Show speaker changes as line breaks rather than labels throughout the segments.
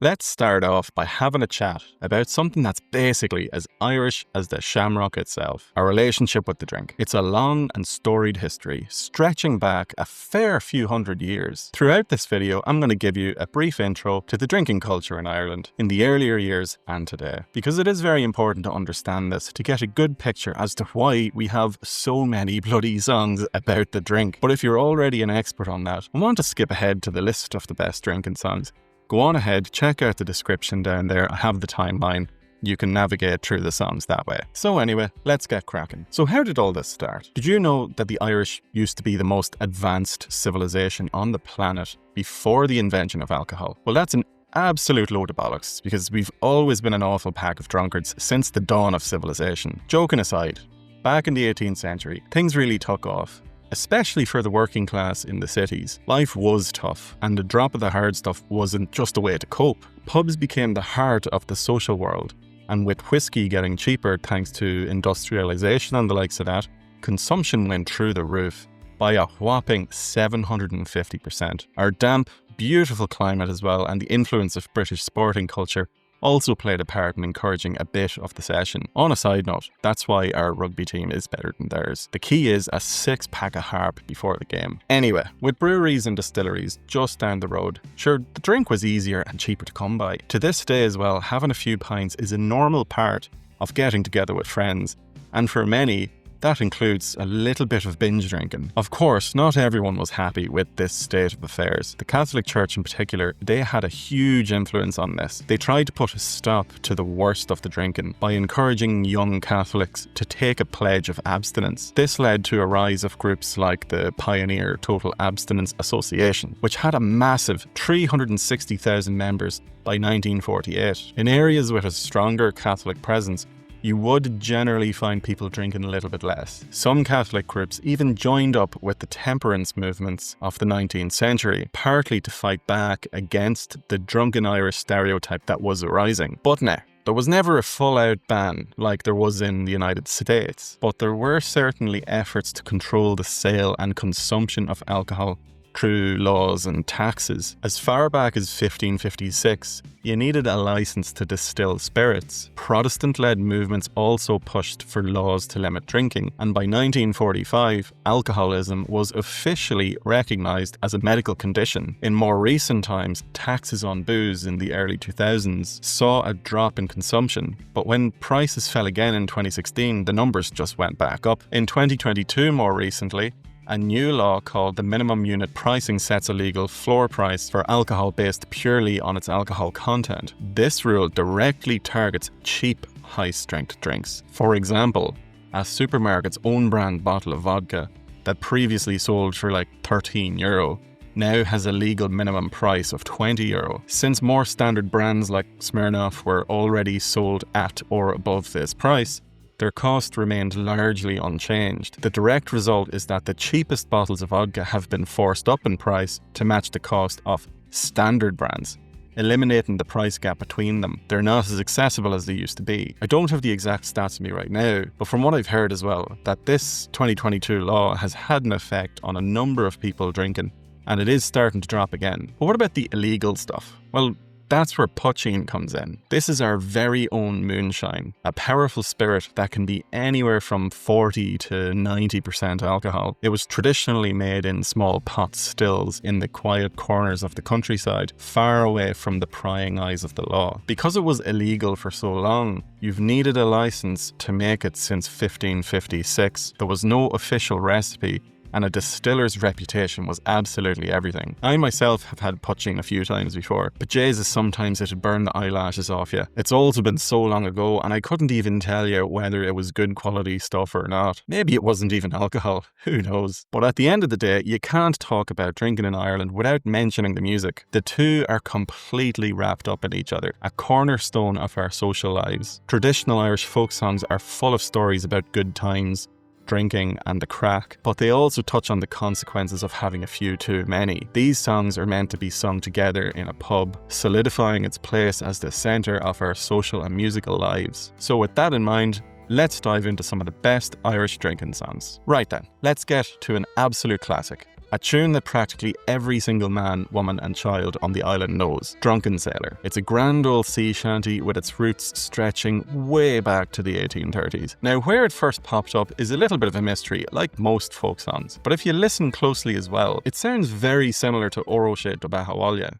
Let's start off by having a chat about something that's basically as Irish as the shamrock itself, our relationship with the drink. It's a long and storied history, stretching back a fair few hundred years. Throughout this video, I'm going to give you a brief intro to the drinking culture in Ireland in the earlier years and today, because it is very important to understand this to get a good picture as to why we have so many bloody songs about the drink. But if you're already an expert on that and want to skip ahead to the list of the best drinking songs, go on ahead, check out the description down there. I have the timeline. You can navigate through the songs that way. So anyway, let's get cracking. So how did all this start? Did you know that the Irish used to be the most advanced civilization on the planet before the invention of alcohol? Well, that's an absolute load of bollocks, because we've always been an awful pack of drunkards since the dawn of civilization. Joking aside, back in the 18th century, things really took off. Especially for the working class in the cities. Life was tough, and the drop of the hard stuff wasn't just a way to cope. Pubs became the heart of the social world, and with whiskey getting cheaper thanks to industrialisation and the likes of that, consumption went through the roof by a whopping 750%. Our damp, beautiful climate as well, and the influence of British sporting culture also played a part in encouraging a bit of the session. On a side note, that's why our rugby team is better than theirs. The key is a 6-pack of harp before the game. Anyway, with breweries and distilleries just down the road, sure, the drink was easier and cheaper to come by. To this day as well, having a few pints is a normal part of getting together with friends, and for many, that includes a little bit of binge drinking. Of course, not everyone was happy with this state of affairs. The Catholic Church in particular, they had a huge influence on this. They tried to put a stop to the worst of the drinking by encouraging young Catholics to take a pledge of abstinence. This led to a rise of groups like the Pioneer Total Abstinence Association, which had a massive 360,000 members by 1948. In areas with a stronger Catholic presence, you would generally find people drinking a little bit less. Some Catholic groups even joined up with the temperance movements of the 19th century, partly to fight back against the drunken Irish stereotype that was arising. But now, there was never a full-out ban like there was in the United States, but there were certainly efforts to control the sale and consumption of alcohol through laws and taxes. As far back as 1556, you needed a license to distill spirits. Protestant-led movements also pushed for laws to limit drinking, and by 1945, alcoholism was officially recognised as a medical condition. In more recent times, taxes on booze in the early 2000s saw a drop in consumption, but when prices fell again in 2016, the numbers just went back up. In 2022, more recently, a new law called the Minimum Unit Pricing sets a legal floor price for alcohol based purely on its alcohol content. This rule directly targets cheap, high-strength drinks. For example, a supermarket's own brand bottle of vodka that previously sold for like €13 now has a legal minimum price of €20. Since more standard brands like Smirnoff were already sold at or above this price, their cost remained largely unchanged. The direct result is that the cheapest bottles of vodka have been forced up in price to match the cost of standard brands, eliminating the price gap between them. They're not as accessible as they used to be. I don't have the exact stats with me right now, but from what I've heard as well, that this 2022 law has had an effect on a number of people drinking, and it is starting to drop again. But what about the illegal stuff? Well, that's where poitín comes in. This is our very own moonshine, a powerful spirit that can be anywhere from 40 to 90% alcohol. It was traditionally made in small pot stills in the quiet corners of the countryside, far away from the prying eyes of the law. Because it was illegal for so long, you've needed a license to make it since 1556. There was no official recipe, and a distiller's reputation was absolutely everything. I myself have had poitín a few times before, but Jesus, sometimes it'd burn the eyelashes off you. It's also been so long ago, and I couldn't even tell you whether it was good quality stuff or not. Maybe it wasn't even alcohol, who knows? But at the end of the day, you can't talk about drinking in Ireland without mentioning the music. The two are completely wrapped up in each other, a cornerstone of our social lives. Traditional Irish folk songs are full of stories about good times, drinking and the crack, but they also touch on the consequences of having a few too many. These songs are meant to be sung together in a pub, solidifying its place as the centre of our social and musical lives. So with that in mind, let's dive into some of the best Irish drinking songs. Right then, let's get to an absolute classic, A tune that practically every single man, woman and child on the island knows, Drunken Sailor. It's a grand old sea shanty with its roots stretching way back to the 1830s. Now, where it first popped up is a little bit of a mystery, like most folk songs, but if you listen closely as well, it sounds very similar to RAPALJE do Bhaile.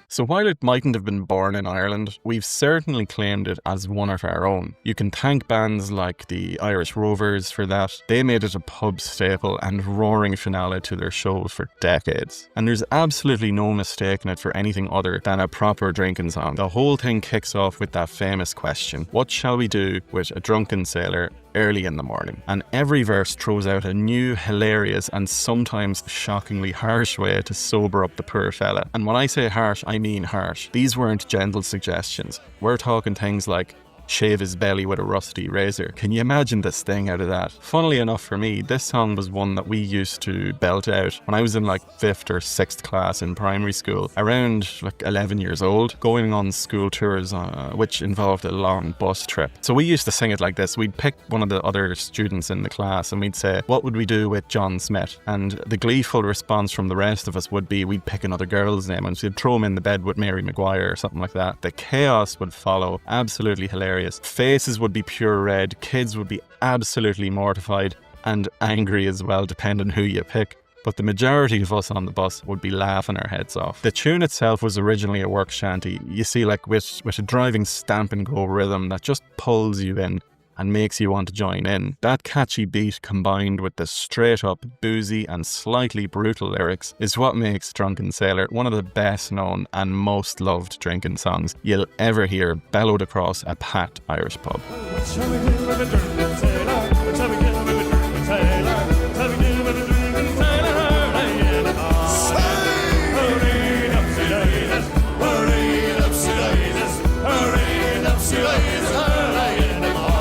So while it mightn't have been born in Ireland, we've certainly claimed it as one of our own. You can thank bands like the Irish Rovers for that. They made it a pub staple and roaring finale to their shows for decades. And there's absolutely no mistaking it for anything other than a proper drinking song. The whole thing kicks off with that famous question, what shall we do with a drunken sailor early in the morning? And every verse throws out a new, hilarious and sometimes shockingly harsh way to sober up the poor fella. And when I say harsh, I mean harsh. These weren't gentle suggestions. We're talking things like shave his belly with a rusty razor. Can you imagine the sting out of that? Funnily enough for me, this song was one that we used to belt out when I was in like 5th or 6th class in primary school, around like 11 years old, going on school tours which involved a long bus trip. So we used to sing it like this. We'd pick one of the other students in the class and we'd say, what would we do with John Smith? And the gleeful response from the rest of us would be, we'd pick another girl's name and we'd throw him in the bed with Mary Maguire or something like that. The chaos would follow. Absolutely hilarious. Faces would be pure red, kids would be absolutely mortified and angry as well, depending who you pick. But the majority of us on the bus would be laughing our heads off. The tune itself was originally a work shanty, you see, like with a driving stamp and go rhythm that just pulls you in and makes you want to join in. That catchy beat combined with the straight up, boozy and slightly brutal lyrics is what makes Drunken Sailor one of the best known and most loved drinking songs you'll ever hear bellowed across a packed Irish pub.
What shall we do with a drunken sailor? What shall we do with a drunken sailor? What shall we do with a drunken sailor? Early in the morning. Hurry, upsy daisies, hurry, upsy daisies, hurry, upsy daisies, early in the morning.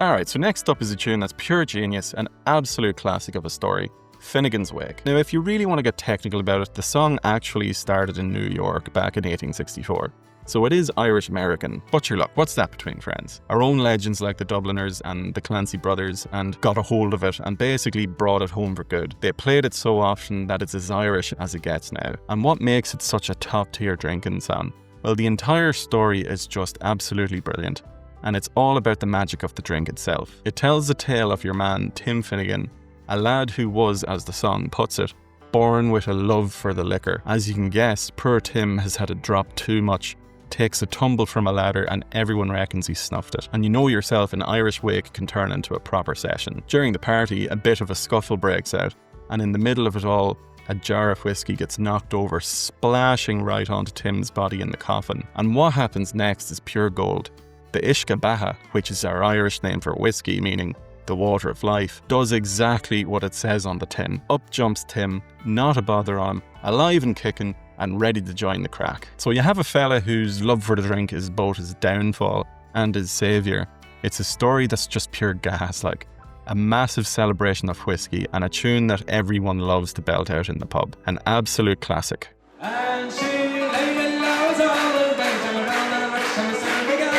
Alright, so next up is a tune that's pure genius, an absolute classic of a story, Finnegan's Wake. Now, if you really want to get technical about it, the song actually started in New York back in 1864. So it is Irish-American, but your luck, what's that between friends? Our own legends like the Dubliners and the Clancy brothers and got a hold of it and basically brought it home for good. They played it so often that it's as Irish as it gets now. And what makes it such a top-tier drinking song? Well, the entire story is just absolutely brilliant. And it's all about the magic of the drink itself. It tells the tale of your man, Tim Finnegan, a lad who was, as the song puts it, born with a love for the liquor. As you can guess, poor Tim has had a drop too much, takes a tumble from a ladder and everyone reckons he snuffed it. And you know yourself, an Irish wake can turn into a proper session. During the party, a bit of a scuffle breaks out, and in the middle of it all, a jar of whiskey gets knocked over, splashing right onto Tim's body in the coffin. And what happens next is pure gold. The Uisce Beatha, which is our Irish name for whiskey, meaning the water of life, does exactly what it says on the tin. Up jumps Tim, not a bother on him, alive and kicking, and ready to join the crack. So you have a fella whose love for the drink is both his downfall and his saviour. It's a story that's just pure gas, like a massive celebration of whiskey and a tune that everyone loves to belt out in the pub. An absolute classic.
And she lay low as all the waves around the rush and the sun began.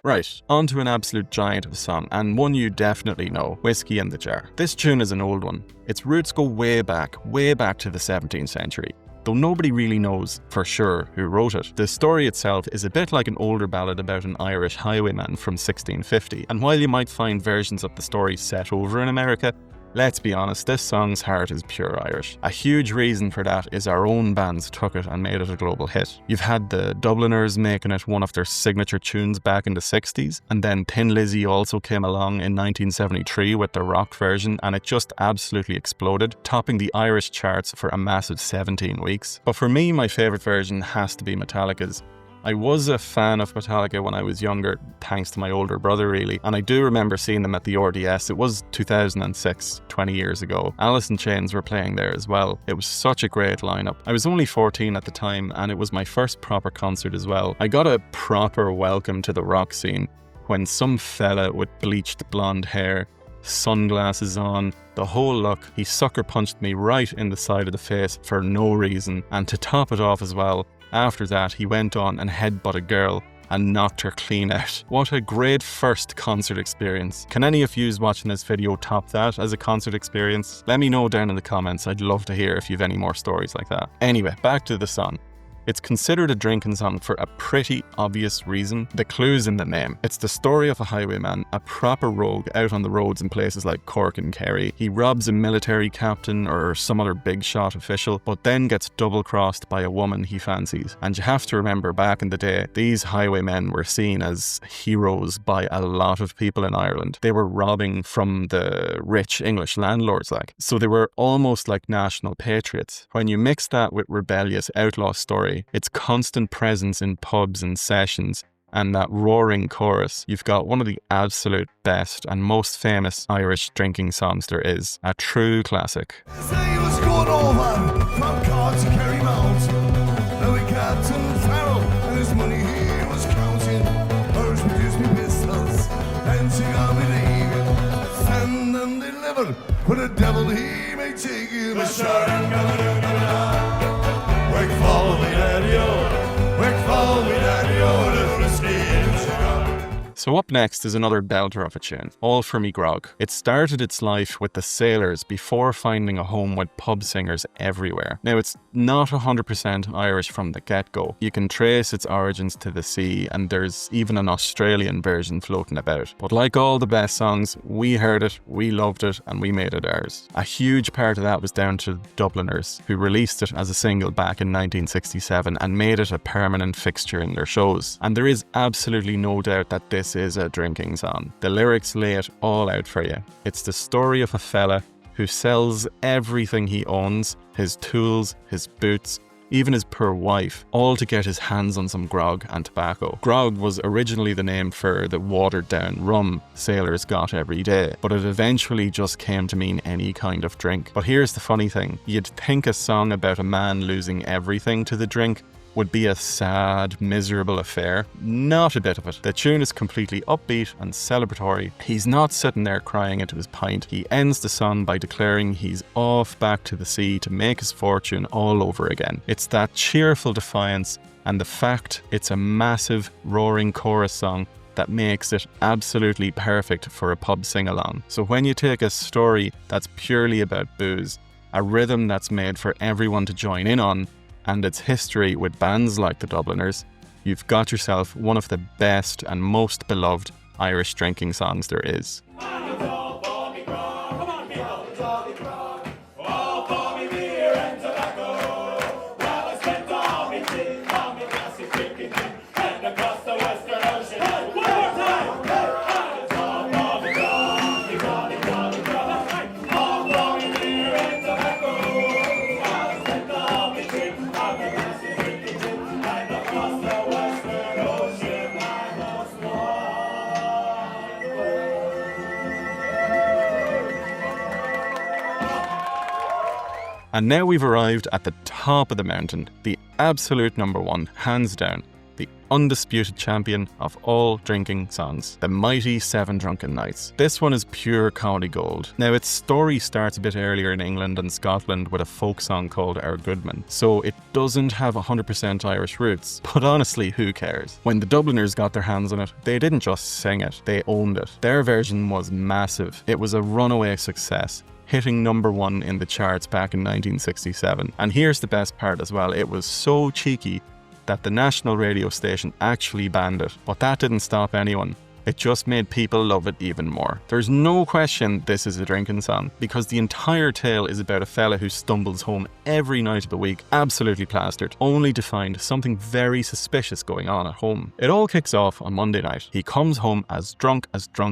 Right, on to an absolute giant of a song, and one you definitely know, Whiskey in the Jar. This tune is an old one. Its roots go way back to the 17th century. Though nobody really knows for sure who wrote it. The story itself is a bit like an older ballad about an Irish highwayman from 1650, and while you might find versions of the story set over in America, let's be honest, this song's heart is pure Irish. A huge reason for that is our own bands took it and made it a global hit. You've had the Dubliners making it one of their signature tunes back in the 60s, and then Thin Lizzy also came along in 1973 with the rock version, and it just absolutely exploded, topping the Irish charts for a massive 17 weeks. But for me, my favourite version has to be Metallica's. I was a fan of Metallica when I was younger, thanks to my older brother really, and I do remember seeing them at the RDS. It was 2006, 20 years ago. Alice in Chains were playing there as well. It was such a great lineup. I was only 14 at the time, and it was my first proper concert as well. I got a proper welcome to the rock scene when some fella with bleached blonde hair, sunglasses on, the whole look, he sucker punched me right in the side of the face for no reason, and to top it off as well, after that he went on and headbutted a girl and knocked her clean out. What a great first concert experience. Can any of yous watching this video top that as a concert experience? Let me know down in the comments. I'd love to hear if you've any more stories like that. Anyway, back to the song. It's considered a drinking song for a pretty obvious reason. The clue's in the name. It's the story of a highwayman, a proper rogue out on the roads in places like Cork and Kerry. He robs a military captain or some other big shot official, but then gets double-crossed by a woman he fancies. And you have to remember, back in the day, these highwaymen were seen as heroes by a lot of people in Ireland. They were robbing from the rich English landlords, like. So they were almost like national patriots. When you mix that with rebellious outlaw story, its constant presence in pubs and sessions, and that roaring chorus, you've got one of the absolute best and most famous Irish drinking songs there is. A true classic.
He was going over from Cork to Kerrymount. Now he Captain Farrell and his money he was counting. Hers produced me pistols, and she got me leaving. Send and deliver, but the devil he may take him. A shot and Wick follow me daddy-o, Wick follow me daddy-o, little risky in Chicago.
So up next is another belter of a tune, All For Me Grog. It started its life with the Sailors before finding a home with pub singers everywhere. Now it's not 100% Irish from the get-go. You can trace its origins to the sea, and there's even an Australian version floating about. But like all the best songs, we heard it, we loved it, and we made it ours. A huge part of that was down to Dubliners, who released it as a single back in 1967 and made it a permanent fixture in their shows. And there is absolutely no doubt that this is a drinking song. The lyrics lay it all out for you. It's the story of a fella who sells everything he owns, his tools, his boots, even his poor wife, all to get his hands on some grog and tobacco. Grog was originally the name for the watered down rum sailors got every day, but it eventually just came to mean any kind of drink. But here's the funny thing, you'd think a song about a man losing everything to the drink would be a sad, miserable affair. Not a bit of it. The tune is completely upbeat and celebratory. He's not sitting there crying into his pint. He ends the song by declaring he's off back to the sea to make his fortune all over again. It's that cheerful defiance and the fact it's a massive, roaring chorus song that makes it absolutely perfect for a pub sing-along. So when you take a story that's purely about booze, a rhythm that's made for everyone to join in on, and its history with bands like the Dubliners, you've got yourself one of the best and most beloved Irish drinking songs there is. And now we've arrived at the top of the mountain, the absolute number one, hands down, the undisputed champion of all drinking songs, the mighty Seven Drunken Nights. This one is pure comedy gold. Now its story starts a bit earlier in England and Scotland with a folk song called Our Goodman, so it doesn't have 100% Irish roots, but honestly, who cares? When the Dubliners got their hands on it, they didn't just sing it, they owned it. Their version was massive. It was a runaway success, hitting number one in the charts back in 1967. And here's the best part as well, it was so cheeky that the national radio station actually banned it. But that didn't stop anyone. It just made people love it even more. There's no question this is a drinking song, because the entire tale is about a fella who stumbles home every night of the week, absolutely plastered, only to find something very suspicious going on at home. It all kicks off on Monday night. He comes home as drunk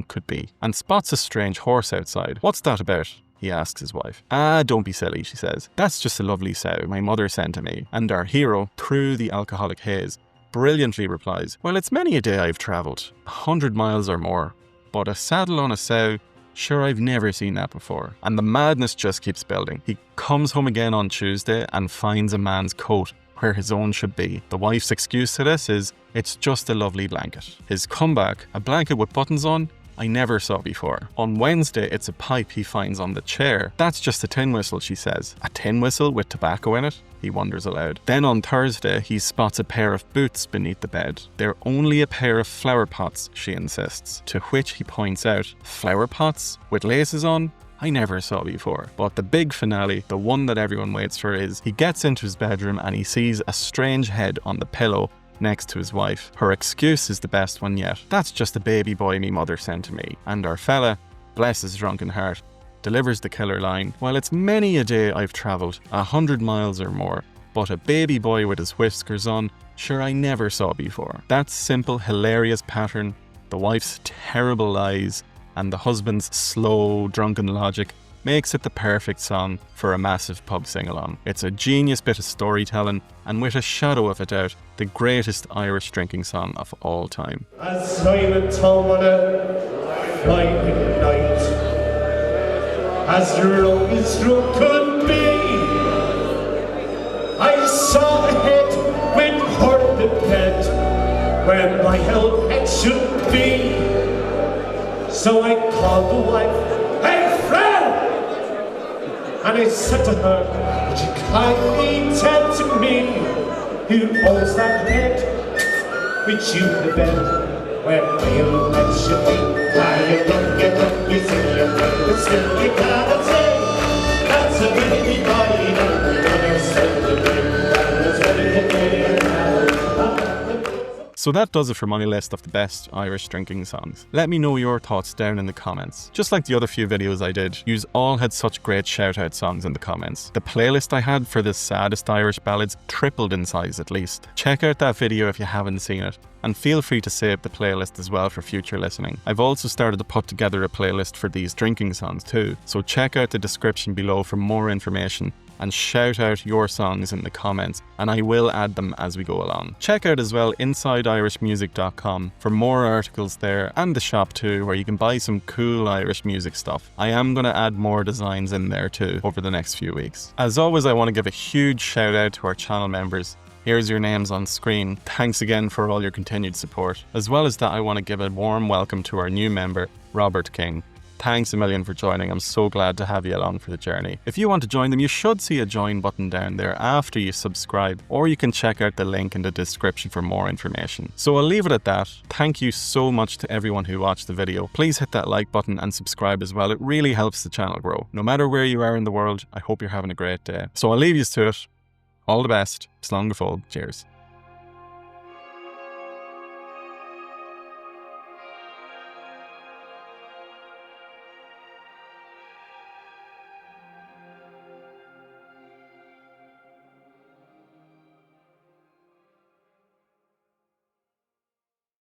could be, and spots a strange horse outside. What's that about? He asks his wife. Ah, don't be silly, she says. That's just a lovely sow my mother sent to me. And our hero, through the alcoholic haze, brilliantly replies, "Well, it's many a day I've travelled, 100 miles or more, but a saddle on a sow, sure, I've never seen that before." And the madness just keeps building. He comes home again on Tuesday and finds a man's coat where his own should be. The wife's excuse to this is, "It's just a lovely blanket." His comeback, "A blanket with buttons on? I never saw before." On Wednesday, it's a pipe he finds on the chair. "That's just a tin whistle," she says. "A tin whistle with tobacco in it?" He wonders aloud. Then on Thursday, he spots a pair of boots beneath the bed. "They're only a pair of flower pots," she insists, to which he points out, "Flower pots? With laces on? I never saw before." But the big finale, the one that everyone waits for, is he gets into his bedroom and he sees a strange head on the pillow next to his wife. Her excuse is the best one yet. "That's just a baby boy me mother sent to me." And our fella, bless his drunken heart, delivers the killer line, "Well, it's many a day I've travelled, 100 miles or more, but a baby boy with his whiskers on, sure I never saw before." That simple, hilarious pattern, the wife's terrible lies, and the husband's slow, drunken logic makes it the perfect song for a massive pub sing-along. It's a genius bit of storytelling, and with a shadow of a doubt, the greatest Irish drinking song of all time.
As I'm at home on a Friday night, as drunk as drunk could be, I saw a head with her the bed where my old head should be. So I called the wife, "Hey, friend!" And I said to her, "Would you kindly tell to me who owns that head with you in the bed where my old head should be?" Now you don't get up, you see your friend, but still you gotta say, "That's a baby boy, you know, you never said the name, that was ready to play it now."
So that does it for my list of the best Irish drinking songs. Let me know your thoughts down in the comments. Just like the other few videos I did, yous all had such great shout out songs in the comments. The playlist I had for the Saddest Irish Ballads tripled in size at least. Check out that video if you haven't seen it, and feel free to save the playlist as well for future listening. I've also started to put together a playlist for these drinking songs too, so check out the description below for more information, and shout out your songs in the comments, and I will add them as we go along. Check out as well InsideIrishMusic.com for more articles there, and the shop too, where you can buy some cool Irish music stuff. I am going to add more designs in there too over the next few weeks. As always, I want to give a huge shout out to our channel members. Here's your names on screen. Thanks again for all your continued support. As well as that, I want to give a warm welcome to our new member, Robert King. Thanks a million for joining. I'm so glad to have you along for the journey. If you want to join them, you should see a join button down there after you subscribe, or you can check out the link in the description for more information. So I'll leave it at that. Thank you so much to everyone who watched the video. Please hit that like button and subscribe as well. It really helps the channel grow. No matter where you are in the world, I hope you're having a great day. So I'll leave you to it. All the best. Slán go fóill. Cheers.